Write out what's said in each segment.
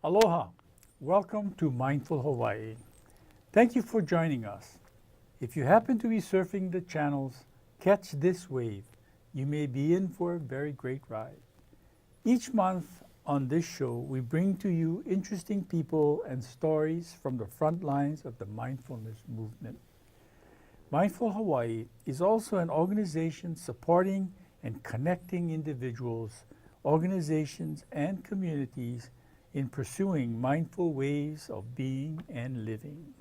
Aloha. Welcome to Mindful Hawaii. Thank you for joining us. If you happen to be surfing the channels, catch this wave. You may be in for a very great ride. Each month on this show, we bring to you interesting people and stories from the front lines of the mindfulness movement. Mindful Hawaii is also an organization supporting and connecting individuals, organizations, and communities in pursuing mindful ways of being and living.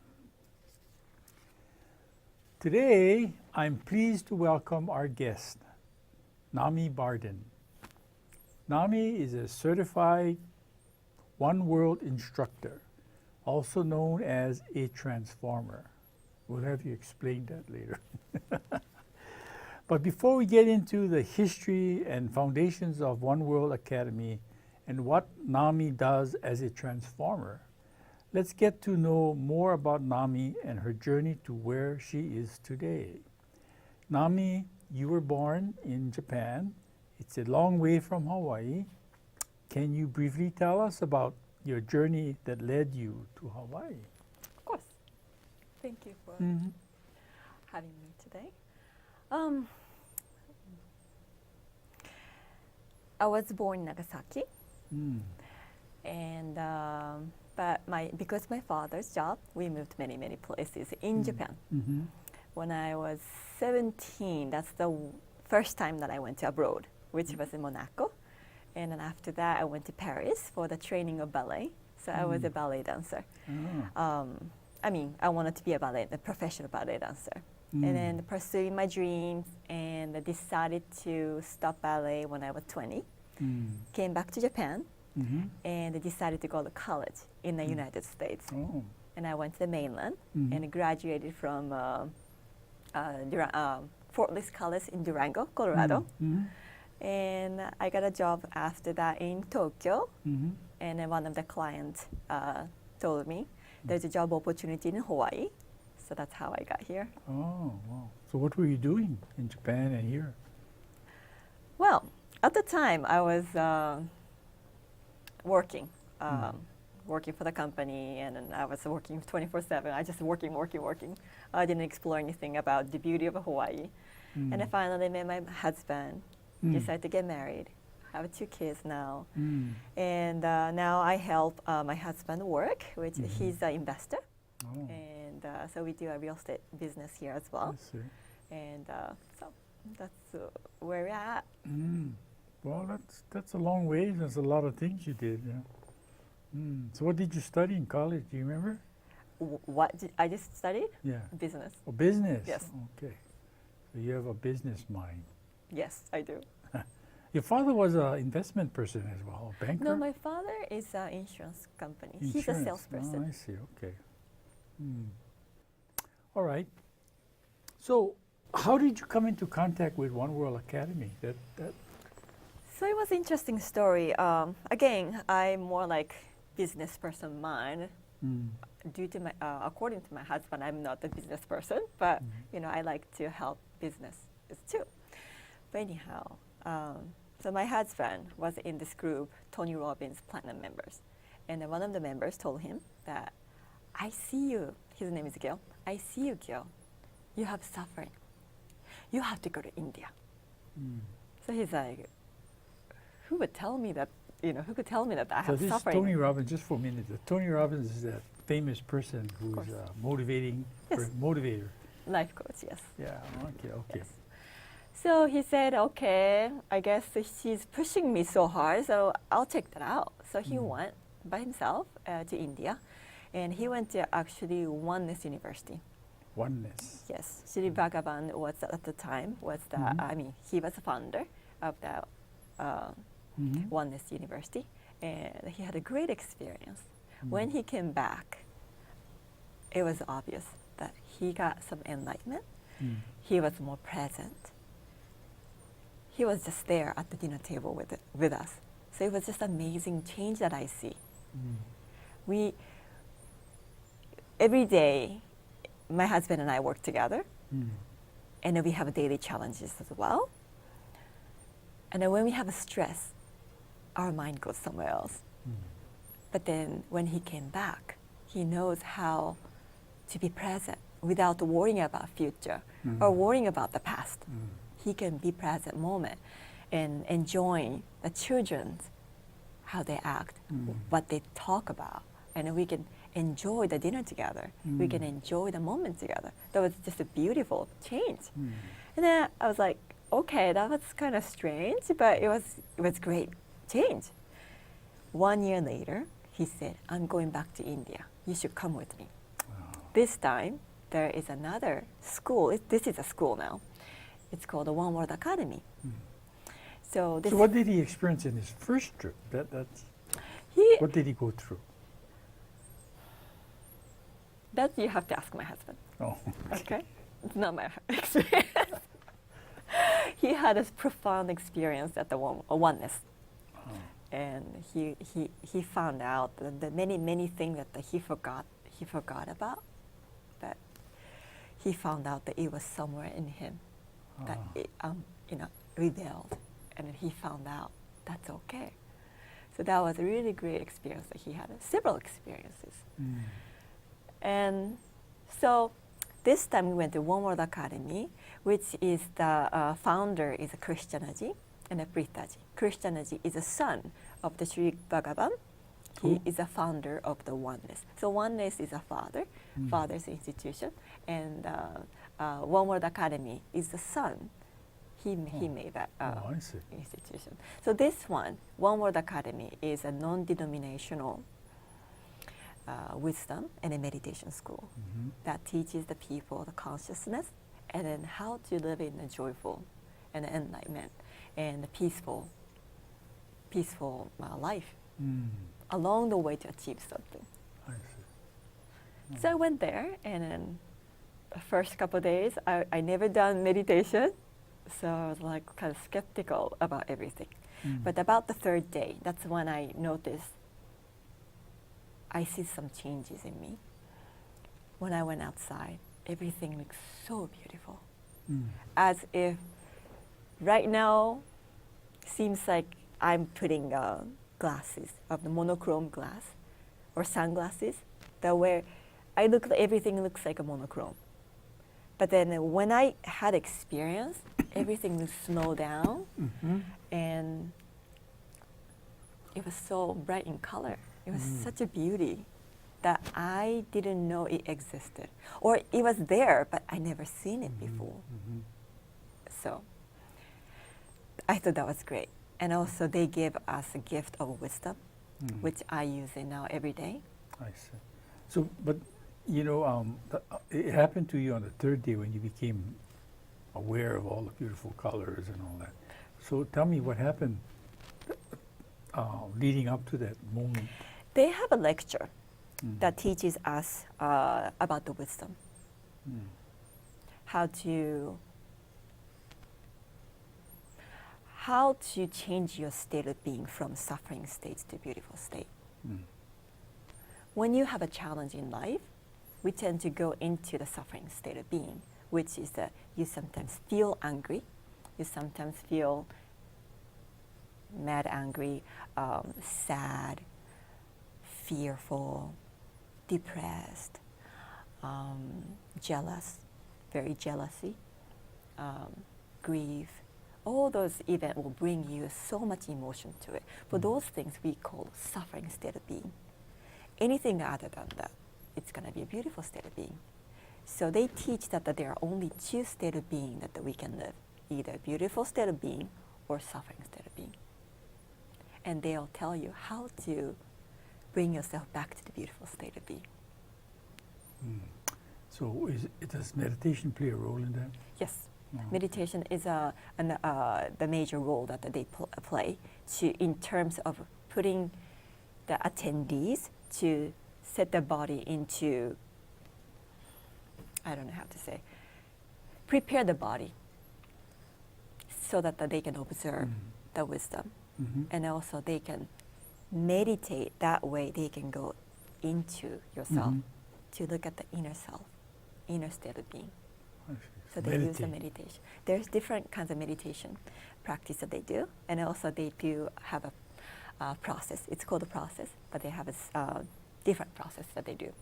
Today, I'm pleased to welcome our guest, Nami Barden. Nami is a certified One World instructor, also known as a transformer. We'll have you explain that later. But before we get into the history and foundations of One World Academy and what Nami does as a transformer, let's get to know more about Nami and her journey to where she is today. Nami, you were born in Japan. It's a long way from Hawaii. Can you briefly tell us about your journey that led you to Hawaii? Of course. Thank you for having me today. I was born in Nagasaki, and because my father's job, we moved many places in Japan. When I was 17, that's the first time that I went to abroad, which was in Monaco. And then after that, I went to Paris for the training of ballet. So I was a ballet dancer. I wanted to be a professional ballet dancer. And then pursuing my dreams, and I decided to stop ballet when I was 20. Came back to Japan, and I decided to go to college in the United States. And I went to the mainland and graduated from Fort Bliss College in Durango, Colorado. And I got a job after that in Tokyo. And then one of the clients told me there's a job opportunity in Hawaii. So that's how I got here. Oh, wow. So what were you doing in Japan and here? Well, at the time I was working for the company, and then I was working 24/7. I just working. I didn't explore anything about the beauty of Hawaii. And I finally met my husband, decided to get married. I have 2 kids now. And now I help my husband work, which he's an investor. And so we do a real estate business here as well. And so that's where we're at. Well, that's a long way. There's a lot of things you did. Yeah. So what did you study in college? Do you remember? What did I just studied? Yeah. Business. Oh, business? Yes. Okay. So you have a business mind. Yes, I do. Your father was an investment person as well, a banker? No, my father is an insurance company. Insurance. He's a salesperson. Oh, I see. Okay. All right. So how did you come into contact with One World Academy? So it was an interesting story. Again, I'm more like business person mind. Due to my, according to my husband, I'm not a business person, but I like to help business too. But anyhow, so my husband was in this group, Tony Robbins Platinum members, and then one of the members told him that, I see you. His name is Gil. I see you, Gil. You have suffering. You have to go to India. So he's like, who would tell me that? Who could tell me that I have this suffering? Tony Robbins, just for a minute. Tony Robbins is that famous person who's motivator. Life coach, yes. Yeah. Okay. Yes. So he said, okay, I guess she's pushing me so hard, so I'll check that out. So he went by himself to India, and he went to actually Oneness University. Oneness. Yes, Sri Bhagavan was at the time he was a founder of the Oneness University, and he had a great experience. When he came back, it was obvious that he got some enlightenment. He was more present. He was just there at the dinner table with us. So it was just amazing change that I see. Every day, my husband and I work together, and then we have daily challenges as well. And then when we have a stress, our mind goes somewhere else. But then when he came back, he knows how to be present without worrying about future or worrying about the past. He can be present moment and enjoying the children, how they act, what they talk about, and we can enjoy the dinner together. We can enjoy the moment together. That was just a beautiful change. And then I was like, okay, that was kind of strange, but it was great change. 1 year later, he said, I'm going back to India. You should come with me. This time, there is another school. This is a school now. It's called the One World Academy. So what did he experience in his first trip? What did he go through? That you have to ask my husband. Oh, Okay? It's not my experience. He had a profound experience at the oneness. And he found out the many things that he forgot about, but he found out that it was somewhere in him that it, rebelled, and he found out that's okay. So that was a really great experience that he had, several experiences. And so this time we went to One World Academy, which is the founder is a Krishnanaji and a Pritaji. Krishnanaji is a son of the Sri Bhagavan. He is a founder of the oneness. So oneness is a father's institution, and One World Academy is the son. He made that institution. So this One World Academy, is a non-denominational wisdom and a meditation school that teaches the people the consciousness and then how to live in a joyful and enlightenment and a peaceful life along the way to achieve something. I see. So I went there, and then the first couple of days, I never done meditation, so I was like kind of skeptical about everything. But about the third day, that's when I noticed I see some changes in me. When I went outside, everything looks so beautiful. As if right now seems like I'm putting glasses of the monochrome glass or sunglasses that where everything looks like a monochrome. But then when I had experience, everything was slowed down and it was so bright in color. It was such a beauty that I didn't know it existed. Or it was there, but I never seen it before. So I thought that was great. And also they gave us a gift of wisdom, which I use it now every day. I see. So, but it happened to you on the third day when you became aware of all the beautiful colors and all that. So tell me what happened leading up to that moment. They have a lecture that teaches us about the wisdom, how to change your state of being from suffering states to beautiful state. When you have a challenge in life, we tend to go into the suffering state of being, which is that you sometimes feel angry, you sometimes feel mad, angry, sad, fearful, depressed, jealous, very jealousy, grief. All those events will bring you so much emotion to it. For those things we call suffering state of being. Anything other than that, it's going to be a beautiful state of being. So they teach that there are only two states of being that we can live, either beautiful state of being or suffering state of being. And they'll tell you how to bring yourself back to the beautiful state of being. So does meditation play a role in that? Yes. Meditation is the major role that they play in terms of putting the attendees to set the body into, I don't know how to say, prepare the body so that they can observe the wisdom. And also they can meditate. That way they can go into yourself to look at the inner self, inner state of being. So they use the meditation. There's different kinds of meditation practice that they do, and also they do have process. It's called a process, but they have a different process that they do,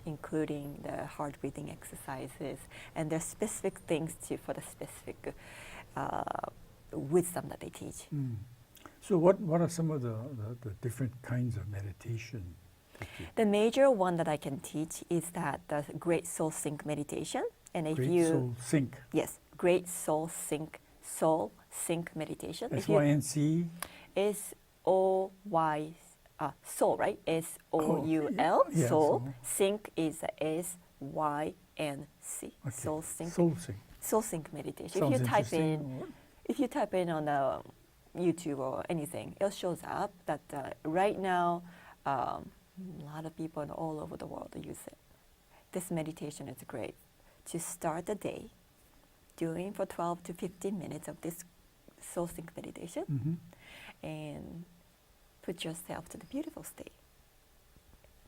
including the heart breathing exercises, and there's specific things for the specific wisdom that they teach. So what are some of the different kinds of meditation? The major one that I can teach is that the Great Soul Sync meditation. And if Great you Soul Sync. Yes, Great Soul Sync meditation. SYNC. SOY soul, right? SOUL. Yeah, soul. Sync is SYNC. Okay. Soul Sync. Soul Sync. Soul Sync meditation. Sounds If you type in on YouTube or anything, it shows up that right now a lot of people all over the world use it. This meditation is great to start the day doing for 12 to 15 minutes of this soul sync meditation and put yourself to the beautiful state.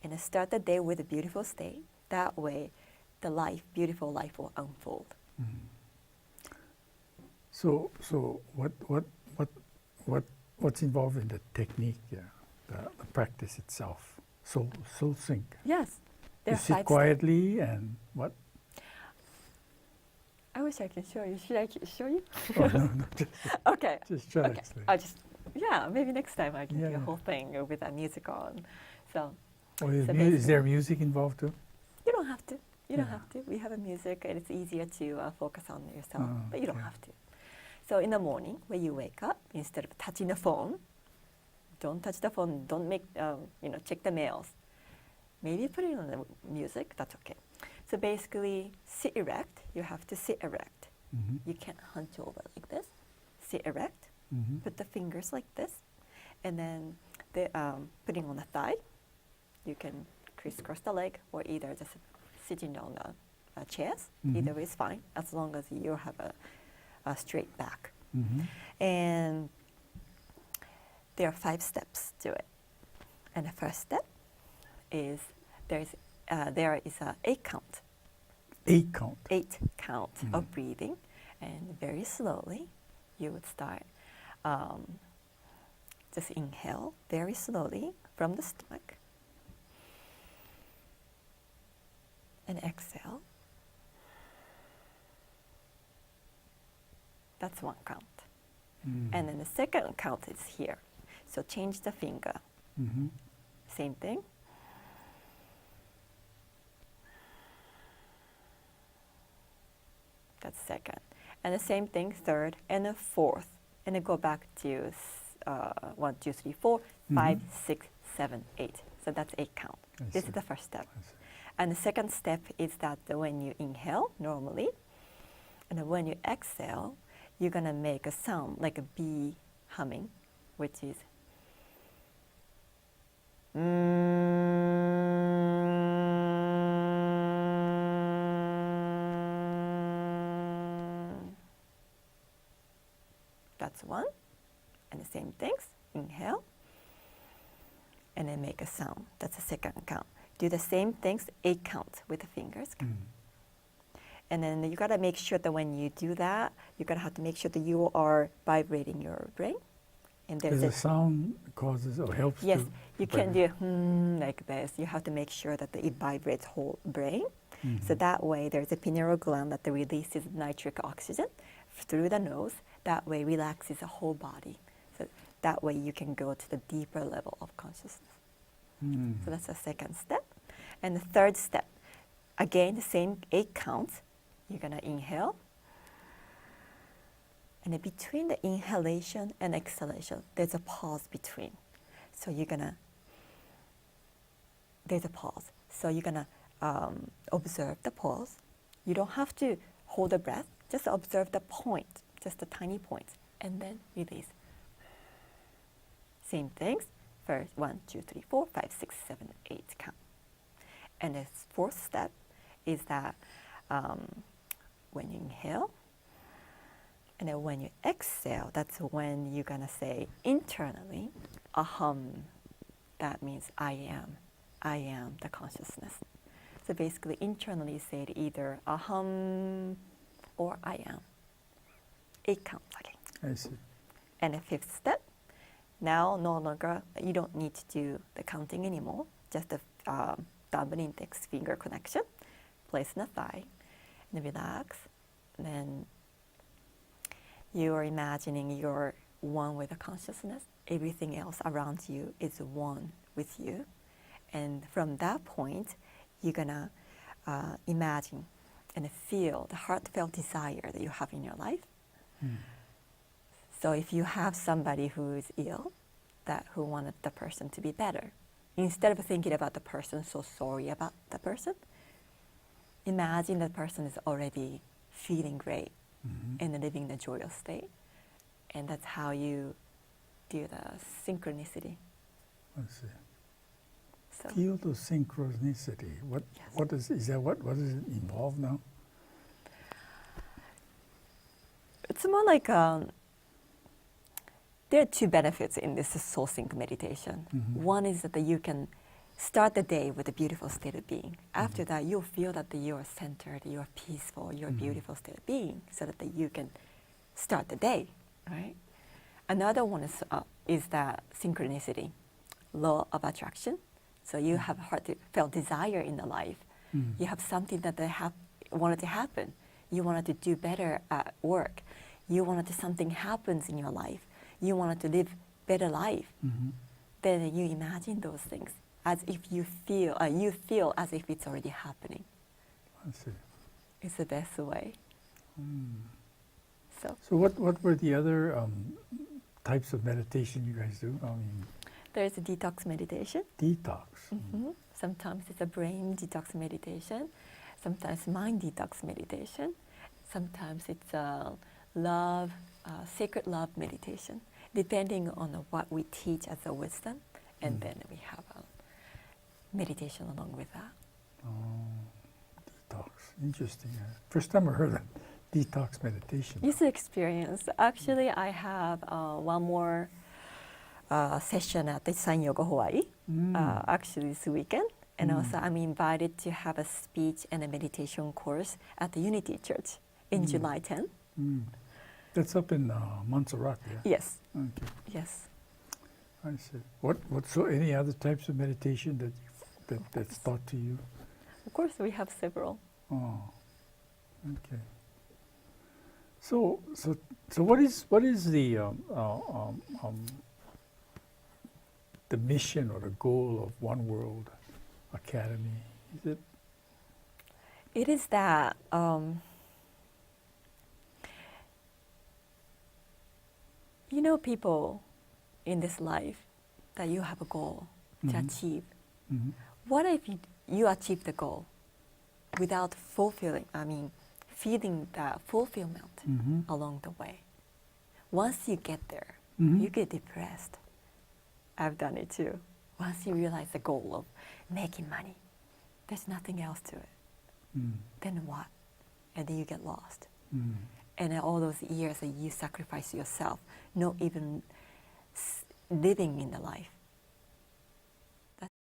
And start the day with a beautiful state. That way the beautiful life will unfold. So what's involved in the technique, the practice itself? Soul Sync. Yes. You sit quietly and what? I wish I can show you. Should I show you? Oh, no, Okay. Just try Okay. to explain. Maybe next time I can do Yeah. a whole thing with that music on. So Is there music involved too? you don't have to. You don't Yeah. have to. We have a music and it's easier to focus on yourself, but you don't okay. have to. So in the morning when you wake up, instead of touching the phone, don't touch the phone, don't make, check the mails. Maybe put it on the music, that's okay. So basically, sit erect. You have to sit erect. You can't hunch over like this. Sit erect. Put the fingers like this. And then putting on the thigh. You can crisscross the leg or either just sitting on the chairs. Either way is fine, as long as you have a straight back. And there are 5 steps to it. And the first step is there is a 8 count. 8 count. 8 count of breathing, and very slowly you would start. Just inhale very slowly from the stomach, and exhale. That's 1 count. And then the second count is here. So change the finger. Same thing. That's second. And the same thing, third and the fourth. And then go back to 1, 2, 3, 4, 5, 6, 7, 8. So that's 8 count. This is the first step. And the second step is that when you inhale normally, and then when you exhale, you're going to make a sound like a bee humming, which is that's 1. And the same things, inhale, and then make a sound. That's the second count. Do the same things, 8 counts with the fingers. And then you gotta make sure that when you do that, you're gonna have to make sure that you are vibrating your brain. And There's a sound causes or helps. Yes, you can do like this. You have to make sure that it vibrates whole brain. So that way there's a pineal gland that releases nitric oxygen through the nose. That way relaxes the whole body. So that way you can go to the deeper level of consciousness. So that's the second step. And the third step, again, the same 8 counts. You're going to inhale. And then between the inhalation and exhalation, there's a pause between. So there's a pause. So you're going to observe the pause. You don't have to hold the breath. Just observe the point, just a tiny point, and then release. Same things. First, 1, 2, 3, 4, 5, 6, 7, 8 count. And the fourth step is that when you inhale, and then when you exhale, that's when you're gonna say internally, aham. That means I am the consciousness. So basically internally say it either aham or I am. 8 counts again. I see. And the fifth step, Now, no longer, you don't need to do the counting anymore. Just the thumb and index finger connection. Place on the thigh, and relax. Then you are imagining you're one with the consciousness. Everything else around you is one with you. And from that point, you're gonna imagine and feel the heartfelt desire that you have in your life. So if you have somebody who is ill, who wanted the person to be better, instead of thinking about the person, so sorry about the person, imagine that person is already feeling great and living the joyous state. And that's how you do the synchronicity. I see. So, Feel the synchronicity. What does it involve now? it's more like there are two benefits in this soul sync meditation. One is that you can start the day with a beautiful state of being. After that, you'll feel that you are centered, you are peaceful, you're a beautiful state of being, so that you can start the day, right? Another one is that synchronicity, law of attraction. So you have a heartfelt desire in the life. You have something that wanted to happen. You wanted to do better at work. You wanted something happens in your life. You wanted to live better life. Then you imagine those things as if you feel as if it's already happening. I see. It's the best way. So what were the other types of meditation you guys do? I mean, there's a detox meditation. Detox. Sometimes it's a brain detox meditation. Sometimes mind detox meditation. Sometimes it's a sacred love meditation, depending on what we teach as a wisdom. And then we have a meditation along with that. Oh, detox. Interesting. First time I heard of detox meditation. It's an experience. Actually, I have one more session at the San Yoga Hawaii, actually this weekend. And also I'm invited to have a speech and a meditation course at the Unity Church in July 10th. That's up in Montserrat, yeah? Yes. Okay. Yes. I see. So any other types of meditation that's taught to you? Of course, we have several. Oh, okay. So what is the mission or the goal of One World Academy? Is it? It is that people in this life, that you have a goal to achieve. What if you achieve the goal without feeling that fulfillment along the way? Once you get there, you get depressed. I've done it too. Once you realize the goal of making money, there's nothing else to it. Then what? And then you get lost. And all those years that you sacrifice yourself, not even living in the life,